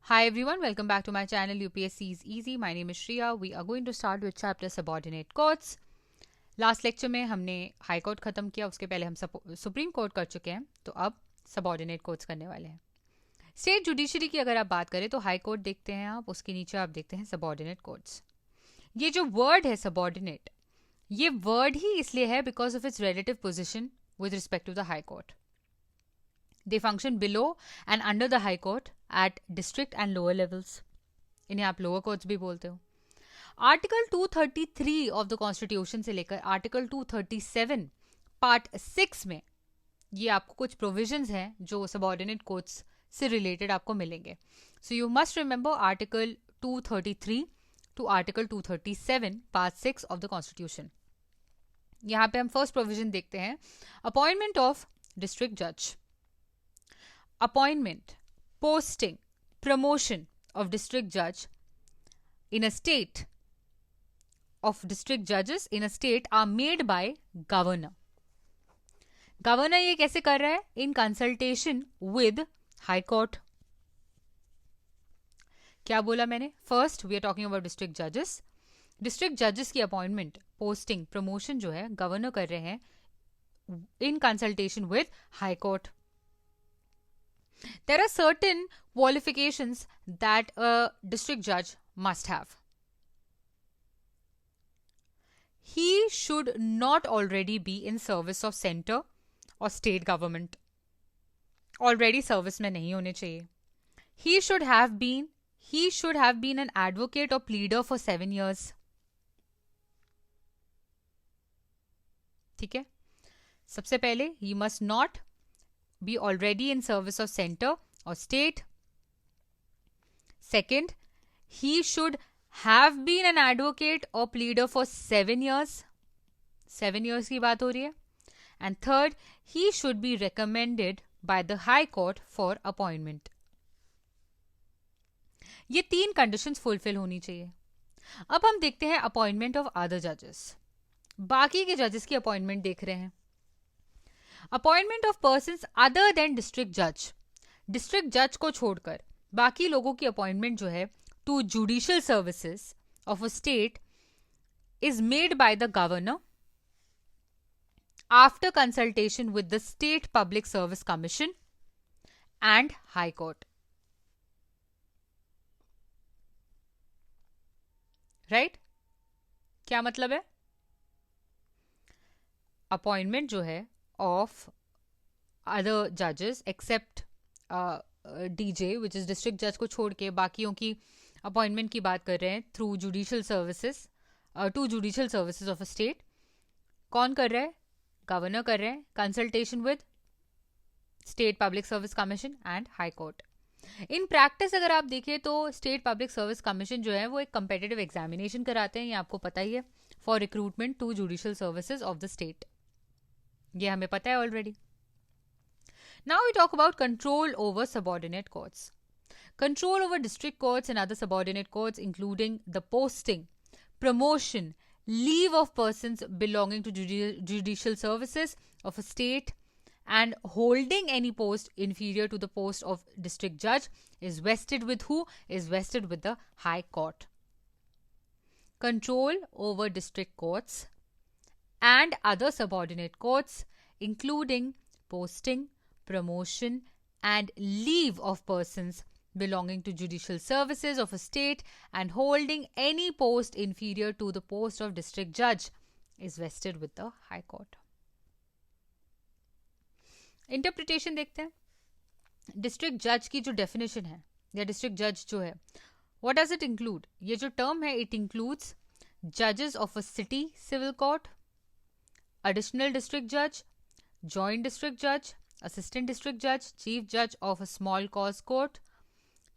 Hi everyone, welcome back to my channel UPSC is Easy. My name is Shriya. We are going to start with chapter subordinate courts. Last lecture में हमने high court खत्म किया, उसके पहले हम supreme court कर चुके हैं, तो अब सबॉर्डिनेट कोर्ट्स करने वाले हैं. स्टेट जुडिशरी की अगर आप बात करें तो हाई कोर्ट देखते हैं आप, उसके नीचे आप देखते हैं सबॉर्डिनेट कोर्ट्स. ये जो वर्ड है सबॉर्डिनेट, ये वर्ड ही इसलिए है because of its relative position with respect to the high court. They function below and under the high court at district and lower levels. इन्हें आप lower courts भी बोलते हो. आर्टिकल 233 ऑफ द कॉन्स्टिट्यूशन से लेकर आर्टिकल 237 पार्ट 6 में ये आपको कुछ प्रोविजंस हैं जो सबॉर्डिनेट कोर्ट्स से रिलेटेड आपको मिलेंगे. So you must remember article 233 to article 237 part 6 of the constitution. यहाँ पे हम फर्स्ट प्रोविजन देखते हैं, अपॉइंटमेंट ऑफ डिस्ट्रिक्ट जज. Appointment, posting, promotion of district judge in a state of district judges in a state are made by governor. Governor ये कैसे कर रहा है? In consultation with high court. क्या बोला मैंने? First we are talking about district judges. District judges की appointment, posting, promotion जो है governor कर रहे हैं in consultation with high court. There are certain qualifications that a district judge must have. He should not already be in service of center or state government. Already service में नहीं होने चाहिए. He should have been an advocate or pleader for 7 years. ठीक है? सबसे पहले he must not be already in service of center or state. Second, he should have been an advocate or pleader for 7 years. 7 years की बात हो रही है. And third, he should be recommended by the High Court for appointment. ये 3 conditions fulfill होनी चाहिए. अब हम देखते हैं appointment of other judges. बाकी के judges की appointment देख रहे हैं. Appointment of persons other than district जज. डिस्ट्रिक्ट जज को छोड़कर बाकी लोगों की अपॉइंटमेंट जो है to judicial services of a state is made by the governor after consultation with the state public service commission and high court. Right? क्या मतलब है? अपॉइंटमेंट जो है of other judges except DJ which is district judge को छोड़ के बाकियों की अपॉइंटमेंट की बात कर रहे हैं through judicial services to judicial services of a state. कौन कर रहा है? गवर्नर कर रहे हैं, consultation with state public service commission and high court. In practice अगर आप देखें तो स्टेट पब्लिक सर्विस कमीशन जो है वो एक कंपेटिटिव एग्जामिनेशन कराते हैं, ये आपको पता ही है, for recruitment to judicial services of the state. ये हमें पता है already. Now we talk about control over subordinate courts. Control over district courts and other subordinate courts, including the posting, promotion, leave of persons belonging to judicial services of a state, and holding any post inferior to the post of district judge is vested with who? Is vested with the High Court. Control over district courts and other subordinate courts, including posting, promotion, and leave of persons belonging to judicial services of a state and holding any post inferior to the post of district judge is vested with the High Court. Interpretation देखते हैं. District judge की जो definition है या district judge जो है, what does it include? ये जो term है, it includes judges of a city civil court, additional district judge, joint district judge, assistant district judge, chief judge of a small cause court,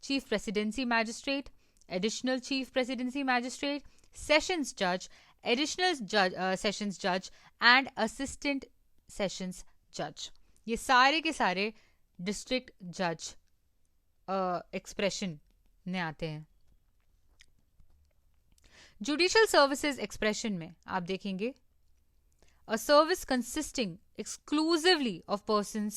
chief presidency magistrate, additional chief presidency magistrate, sessions judge, additional judge, sessions judge and assistant sessions judge. ये सारे के सारे district judge expression में आते हैं. judicial services expression में आप देखेंगे a service consisting exclusively of persons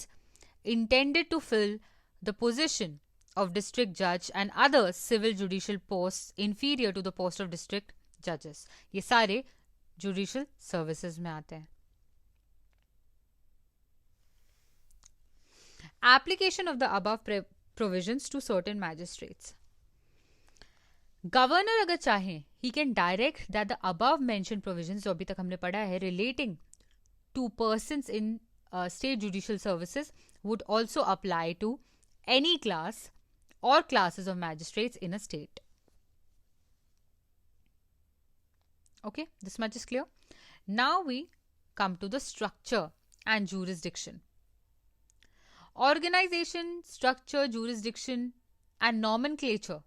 intended to fill the position of district judge and other civil judicial posts inferior to the post of district judges. ये सारे judicial services में आते हैं. Application of the above provisions to certain magistrates. Governor अगर चाहे, he can direct that the above mentioned provisions जो अभी तक हमने पढ़ा है relating to persons in state judicial services would also apply to any class or classes of magistrates in a state. Okay, this much is clear. Now we come to the structure and jurisdiction. Organization, structure, jurisdiction and nomenclature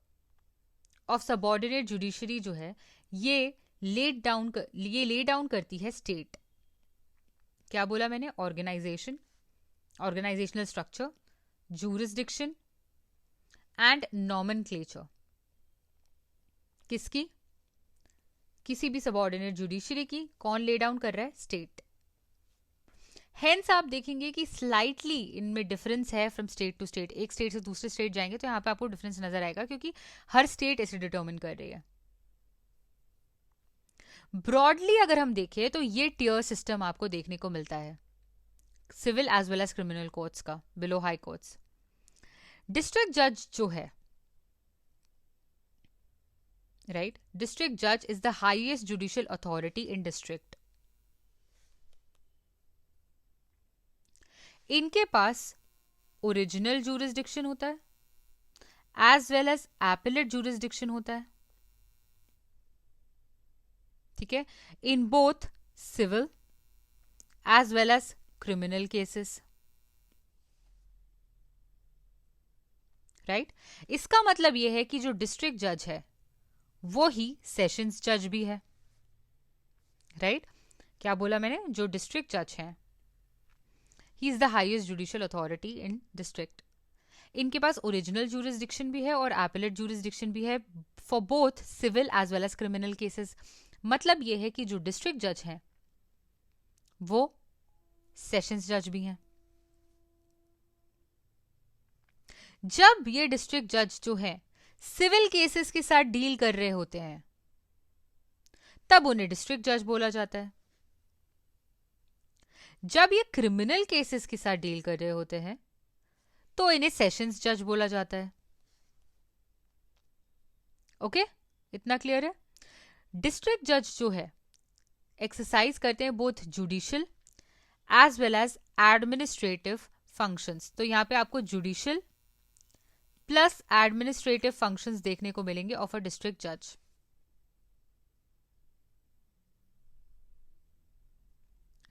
of subordinate judiciary जो है ये lay down करती है state. क्या बोला मैंने? Organization, organizational structure, jurisdiction and nomenclature. किसकी? किसी भी सबऑर्डिनेट जुडिशरी की कौन ले डाउन कर रहा है? स्टेट. हेंस आप देखेंगे कि स्लाइटली इनमें डिफरेंस है फ्रॉम स्टेट टू स्टेट. एक स्टेट से दूसरे स्टेट जाएंगे तो यहाँ पे आपको डिफरेंस नजर आएगा क्योंकि हर स्टेट इसे डिटर्मिन कर रही है. ब्रॉडली अगर हम देखें तो ये टियर सिस्टम आपको देखने को मिलता है civil as well as criminal courts का बिलो हाई कोर्ट्स. डिस्ट्रिक्ट जज जो है, right, district judge is the highest judicial authority in district. इनके पास ओरिजिनल jurisdiction होता है as well as appellate jurisdiction होता है. ठीक है, in both civil as well as criminal cases. right? इसका मतलब यह है कि जो डिस्ट्रिक्ट जज है वो ही सेशंस जज भी है. राइट? क्या बोला मैंने? जो डिस्ट्रिक्ट जज है he is the highest judicial authority in district. इनके पास ओरिजिनल जुरिस्डिक्शन भी है और एपेलेट जुरिस्डिक्शन भी है for both civil as well as criminal cases. मतलब यह है कि जो डिस्ट्रिक्ट जज हैं वो सेशंस जज भी हैं. जब ये डिस्ट्रिक्ट जज जो है सिविल केसेस के साथ डील कर रहे होते हैं तब उन्हें डिस्ट्रिक्ट जज बोला जाता है. जब ये क्रिमिनल केसेस के साथ डील कर रहे होते हैं तो इन्हें सेशंस जज बोला जाता है. ओके, इतना क्लियर है? डिस्ट्रिक्ट जज जो है एक्सरसाइज करते हैं both judicial as well as administrative functions. तो यहां पे आपको जुडिशियल प्लस एडमिनिस्ट्रेटिव फंक्शंस देखने को मिलेंगे ऑफ अ डिस्ट्रिक्ट जज.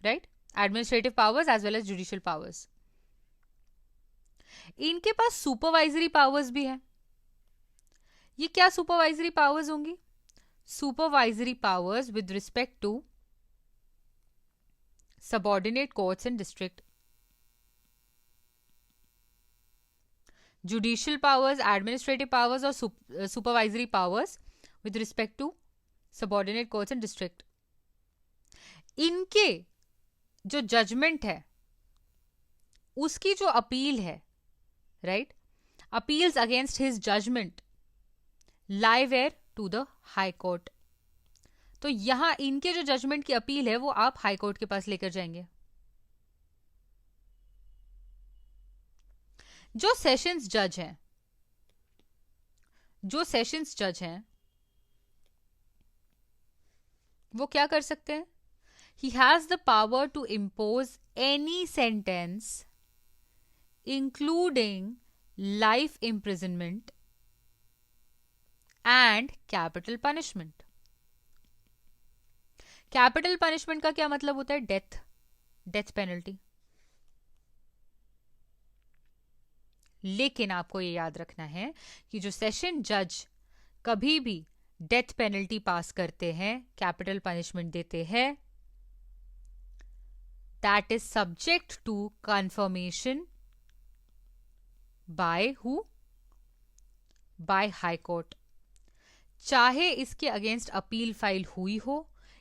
Right? Administrative powers as well as judicial powers. इनके पास सुपरवाइजरी पावर्स भी है. ये क्या सुपरवाइजरी पावर्स होंगी? Supervisory powers with respect to subordinate courts in district. Judicial powers, administrative powers और supervisory powers with respect to subordinate courts in district. इनके जो जजमेंट है उसकी जो अपील है, right, appeals against his judgment lie where to the high court. तो यहां इनके जो जजमेंट की अपील है वो आप हाई कोर्ट के पास लेकर जाएंगे. जो सेशंस जज हैं, वो क्या कर सकते हैं? He has the power to impose any sentence including life imprisonment and capital punishment. Capital punishment का क्या मतलब होता है? Death penalty. लेकिन आपको ये याद रखना है कि जो सेशन जज कभी भी डेथ पेनल्टी पास करते हैं, कैपिटल पनिशमेंट देते हैं, that is subject to confirmation by who? By High Court. चाहे इसके अगेंस्ट अपील फाइल हुई हो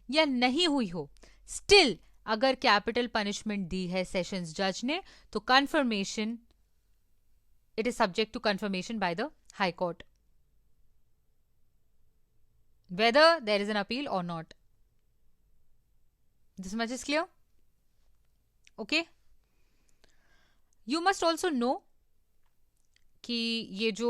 या नहीं हुई हो, स्टिल अगर कैपिटल पनिशमेंट दी है सेशंस जज ने तो confirmation it is subject to confirmation by the High Court, whether there is an appeal or not. This much is clear? Okay. You must also know कि ये जो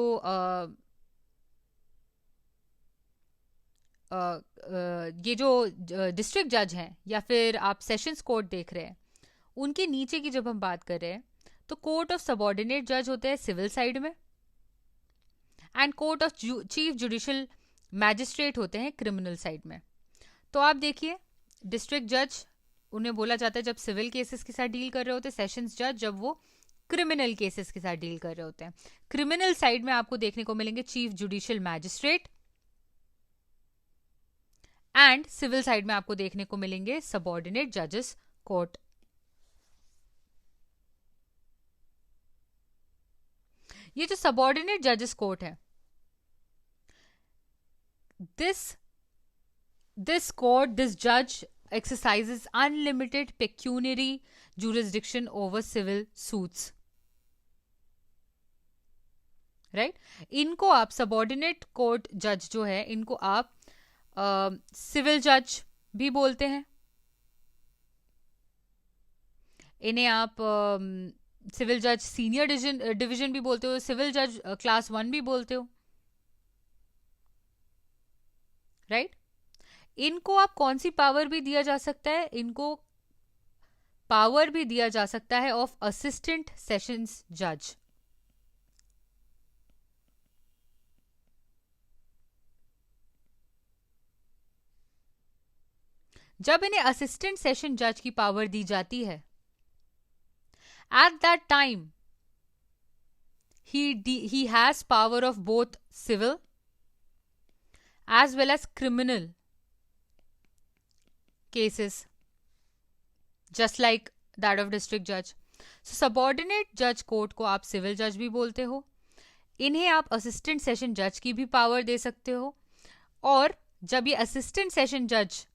डिस्ट्रिक्ट जज हैं या फिर आप सेशंस कोर्ट देख रहे हैं, उनके नीचे की जब हम बात कर रहे हैं तो कोर्ट ऑफ सबॉर्डिनेट जज होते हैं सिविल साइड में, and court of chief judicial magistrate होते हैं क्रिमिनल साइड में. तो आप देखिए, डिस्ट्रिक्ट जज उन्हें बोला जाता है जब सिविल केसेस के साथ डील कर रहे होते हैं, सेशंस जज जब वो क्रिमिनल केसेस के साथ डील कर रहे होते हैं. क्रिमिनल साइड में आपको देखने को मिलेंगे chief judicial magistrate, and civil side में आपको देखने को मिलेंगे सबॉर्डिनेट जजेस कोर्ट. ये जो सबॉर्डिनेट जजेस कोर्ट है, this court, this judge exercises unlimited pecuniary jurisdiction over civil suits, right? इनको आप सबॉर्डिनेट कोर्ट जज जो है, इनको आप सिविल जज भी बोलते हैं, इन्हें आप सिविल जज सीनियर डिवीजन भी बोलते हो, सिविल जज क्लास 1 भी बोलते हो, राइट? इनको आप कौन सी पावर भी दिया जा सकता है? इनको पावर भी दिया जा सकता है ऑफ असिस्टेंट सेशंस जज. जब इन्हें असिस्टेंट सेशन जज की पावर दी जाती है, at that time he has power of both civil as well as criminal cases, just like that of district judge. So subordinate judge court को आप सिविल जज भी बोलते हो, इन्हें आप असिस्टेंट सेशन जज की भी पावर दे सकते हो, और जब ये असिस्टेंट सेशन जज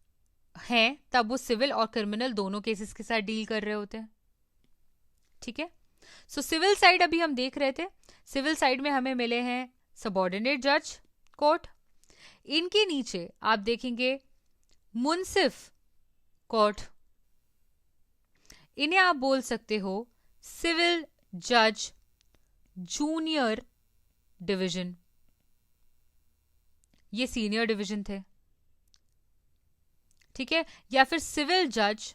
हैं तब वो सिविल और क्रिमिनल दोनों केसेस के साथ डील कर रहे होते हैं. ठीक है. सो सिविल साइड अभी हम देख रहे थे, सिविल साइड में हमें मिले हैं सबॉर्डिनेट जज कोर्ट, इनके नीचे आप देखेंगे मुंसिफ कोर्ट, इन्हें आप बोल सकते हो सिविल जज जूनियर डिवीजन, ये सीनियर डिवीजन थे. ठीक है. या फिर सिविल जज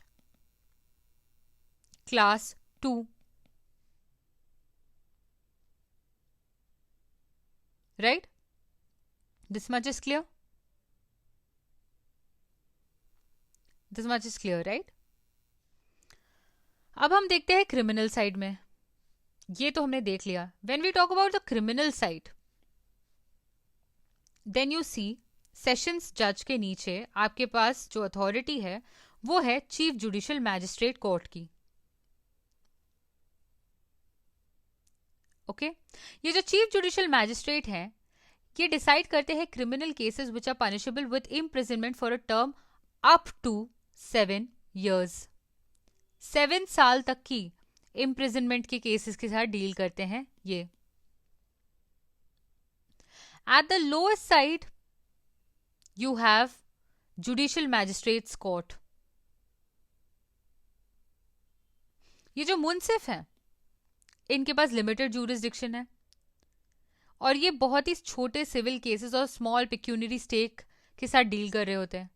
class 2, right? This much is clear? This much is clear, right? अब हम देखते हैं क्रिमिनल साइड में. ये तो हमने देख लिया. When we talk about the criminal side, then you see sessions जज के नीचे आपके पास जो अथॉरिटी है वो है चीफ जुडिशियल मैजिस्ट्रेट कोर्ट की. ओके. ये जो चीफ जुडिशियल मैजिस्ट्रेट हैं, ये डिसाइड करते हैं criminal cases which are punishable with imprisonment for a term up to 7 years. 7 साल तक की इम्प्रिजनमेंट के केसेस के साथ डील करते हैं ये. At the lowest side you have judicial magistrates court. ये जो मुंसिफ हैं, इनके पास लिमिटेड ज्यूरिसडिक्शन है, और ये बहुत ही छोटे सिविल केसेस और स्मॉल पिक्यूनरी स्टेक के साथ डील कर रहे होते हैं.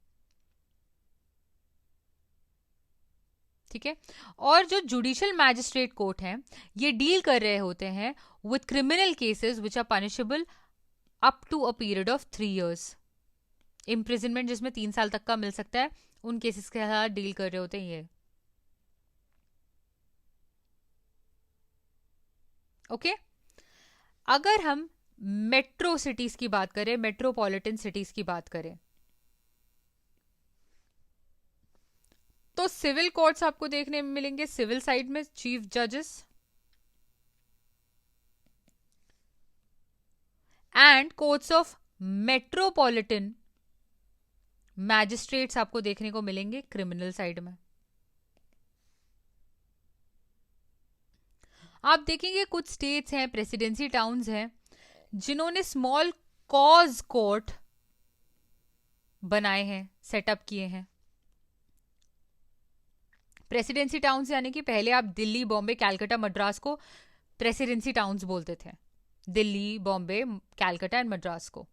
ठीक है. और जो जुडिशियल मैजिस्ट्रेट कोर्ट है, ये डील कर रहे होते हैं with criminal cases which are punishable up to a period of 3 years. Imprisonment जिसमें 3 साल तक का मिल सकता है, उन केसेस के साथ डील कर रहे होते हैं ये. ओके. अगर हम मेट्रो सिटीज की बात करें, मेट्रोपॉलिटन सिटीज की बात करें, तो सिविल कोर्ट्स आपको देखने में मिलेंगे सिविल साइड में चीफ जजेस, and courts of metropolitan magistrates आपको देखने को मिलेंगे क्रिमिनल साइड में. आप देखेंगे कुछ स्टेट्स हैं, प्रेसिडेंसी टाउन्स हैं, जिन्होंने स्मॉल कॉज कोर्ट बनाए हैं, सेटअप किए हैं। प्रेसिडेंसी टाउन्स यानी कि पहले आप दिल्ली, बॉम्बे, कैलकाटा, मद्रास को प्रेसिडेंसी टाउन्स बोलते थे, दिल्ली, बॉम्बे, कैलकाटा एंड मद्रास को।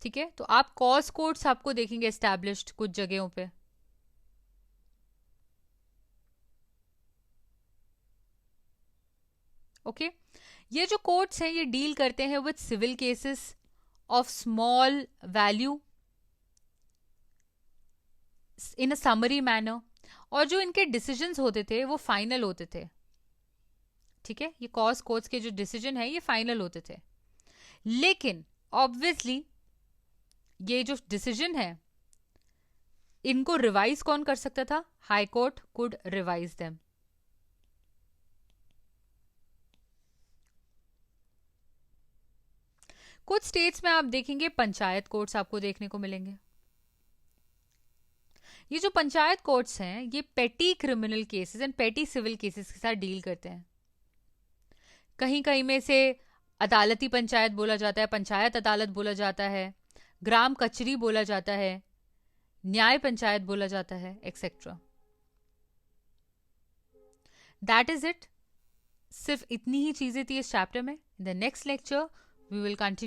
ठीक है, तो आप कॉज कोर्ट्स आपको देखेंगे एस्टैब्लिश्ड कुछ जगहों पे। ओके, ये जो कोर्ट्स हैं ये डील करते हैं with civil cases of small value in a summary manner, और जो इनके डिसीजंस होते थे वो फाइनल होते थे। ठीक है, ये कॉज कोर्ट्स के जो डिसीजन है ये फाइनल होते थे, लेकिन ऑब्वियसली ये जो डिसीजन है इनको रिवाइज कौन कर सकता था? High court could revise them. कुछ स्टेट्स में आप देखेंगे पंचायत कोर्ट्स आपको देखने को मिलेंगे। ये जो पंचायत कोर्ट्स हैं ये petty criminal cases and petty civil cases के साथ डील करते हैं। कहीं कहीं में से अदालती पंचायत बोला जाता है, पंचायत अदालत बोला जाता है, ग्राम कचहरी बोला जाता है, न्याय पंचायत बोला जाता है, एक्सेट्रा। That is it. सिर्फ इतनी ही चीजें थी इस चैप्टर में। In the next lecture we will continue